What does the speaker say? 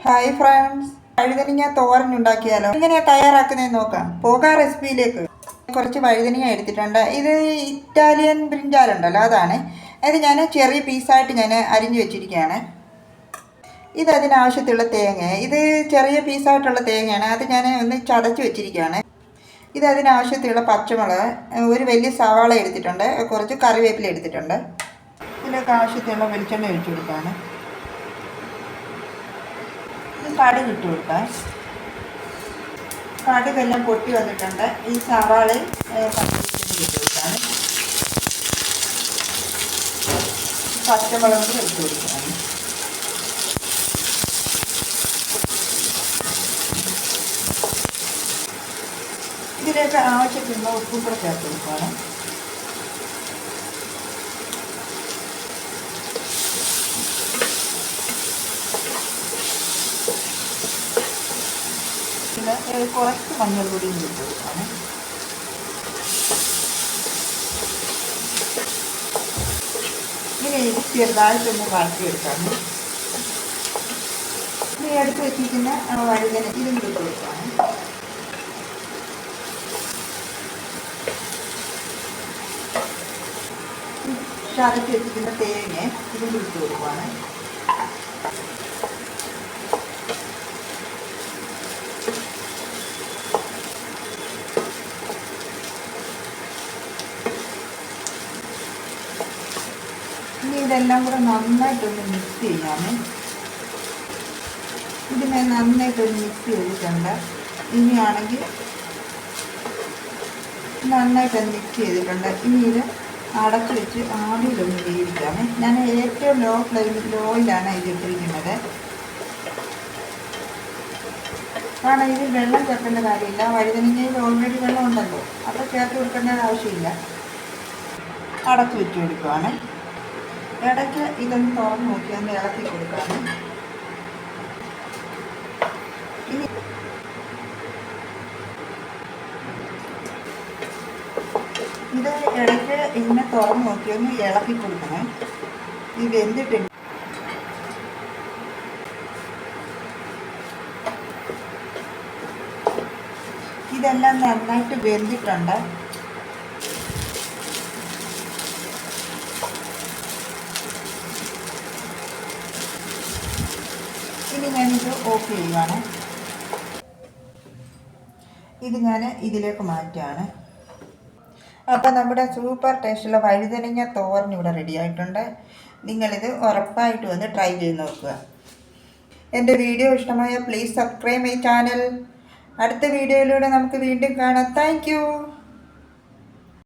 Hi friends, വഴുതനങ്ങ തോരൻ ഉണ്ടാക്കിയാലോ? എങ്ങനെയാ തയ്യാറാക്കുന്നതെന്ന് നോക്കാം. പോകാം റെസിപ്പിയിലേക്ക്. കുറച്ച് വഴുതനങ്ങ എടുത്തിട്ടുണ്ട്. ഇത് ഇറ്റാലിയൻ ബ്രിഞ്ചാലുണ്ടല്ലോ, അതാണ്. അത് ഞാൻ ചെറിയ പീസായിട്ട് ഞാൻ അരിഞ്ഞു വെച്ചിരിക്കുകയാണ്. ഇത് അതിനാവശ്യത്തിലുള്ള തേങ്ങ. ഇത് ചെറിയ പീസായിട്ടുള്ള തേങ്ങയാണ്. അത് ഞാൻ ഒന്ന് ചതച്ച് വെച്ചിരിക്കുകയാണ്. ഇത് അതിനാവശ്യത്തിലുള്ള പച്ചമുളക്, ഒരു വലിയ സവാള എടുത്തിട്ടുണ്ട്, കുറച്ച് കറിവേപ്പില എടുത്തിട്ടുണ്ട്. ഇതിലേക്ക് ആവശ്യത്തിലുള്ള വെളിച്ചെണ്ണ ഒഴിച്ചു കൊടുക്കുകയാണ്. കടുക് ഇട്ട് കൊടുക്കാം. കടുകെല്ലാം പൊട്ടി വന്നിട്ടുണ്ട്. ഈ സവാളയും ഇട്ട് കൊടുക്കാം. പച്ചമുളക് ഇട്ട് കൊടുക്കാം. ഇതിലേക്ക് ആവശ്യത്തിനുള്ള ഉപ്പും കൂടെ ചേർത്ത് കൊടുക്കണം. കുറച്ച് മഞ്ഞൾപ്പൊടിയും ഇട്ട് കൊടുക്കാം. ഇങ്ങനെ ഇത് ചെറുതായിട്ടൊന്ന് വഴറ്റിയെടുക്കാം. ഇനി എടുത്ത് വെച്ചിരിക്കുന്ന വഴുതന ഇതും ഇട്ട് കൊടുക്കാം. ചതച്ച് വെച്ചിരിക്കുന്ന തേങ്ങ ഇതും ഇട്ട് കൊടുക്കുകയാണ്. ഇനി ഇതെല്ലാം കൂടെ നന്നായിട്ടൊന്ന് മിക്സ് ചെയ്യാമേ. ഇതിനെ നന്നായിട്ടൊന്ന് മിക്സ് ചെയ്തിട്ടുണ്ട്. ഇനിയാണെങ്കിൽ നന്നായിട്ടൊന്ന് മിക്സ് ചെയ്തിട്ടുണ്ട്. ഇനി ഇത് അടച്ചു വെച്ച് ആവിയിലൊന്ന് വേവിക്കാമേ. ഞാൻ ഏറ്റവും ലോയിലാണ് ഇത് ഇട്ടിരിക്കുന്നത്. കാരണം ഇതിൽ വെള്ളം ചേർക്കേണ്ട കാര്യമില്ല. വഴുതനങ്ങയിൽ ഓൾറെഡി വെള്ളം ഉണ്ടല്ലോ, അപ്പോൾ ചേർത്ത് കൊടുക്കേണ്ട ആവശ്യമില്ല. അടച്ചു വെച്ച് കൊടുക്കുവാണ്. ഇടയ്ക്ക് ഇതൊന്ന് തുറന്ന് നോക്കി ഒന്ന് ഇളക്കി കൊടുക്കാണ്. ഇനി ഇത് ഇടയ്ക്ക് ഇങ്ങനെ തുറന്ന് നോക്കി ഒന്ന് ഇളക്കി കൊടുക്കണം. ഇത് വെന്തിട്ടുണ്ട്. ഇതെല്ലാം നന്നായിട്ട് വെന്തിട്ടുണ്ട്. ഇനി ഞാനിത് ഓഫ് ചെയ്യുകയാണ്. ഇത് ഞാൻ ഇതിലേക്ക് മാറ്റുകയാണ്. അപ്പോൾ നമ്മുടെ സൂപ്പർ ടേസ്റ്റുള്ള വഴുതനങ്ങ തോരൻ ഇവിടെ റെഡി ആയിട്ടുണ്ട്. നിങ്ങളിത് ഉറപ്പായിട്ട് വന്ന് ട്രൈ ചെയ്ത് നോക്കുക. എൻ്റെ വീഡിയോ ഇഷ്ടമായ പ്ലീസ് സബ്സ്ക്രൈബ് മൈ ചാനൽ. അടുത്ത വീഡിയോയിലൂടെ നമുക്ക് വീണ്ടും കാണാം. Thank you.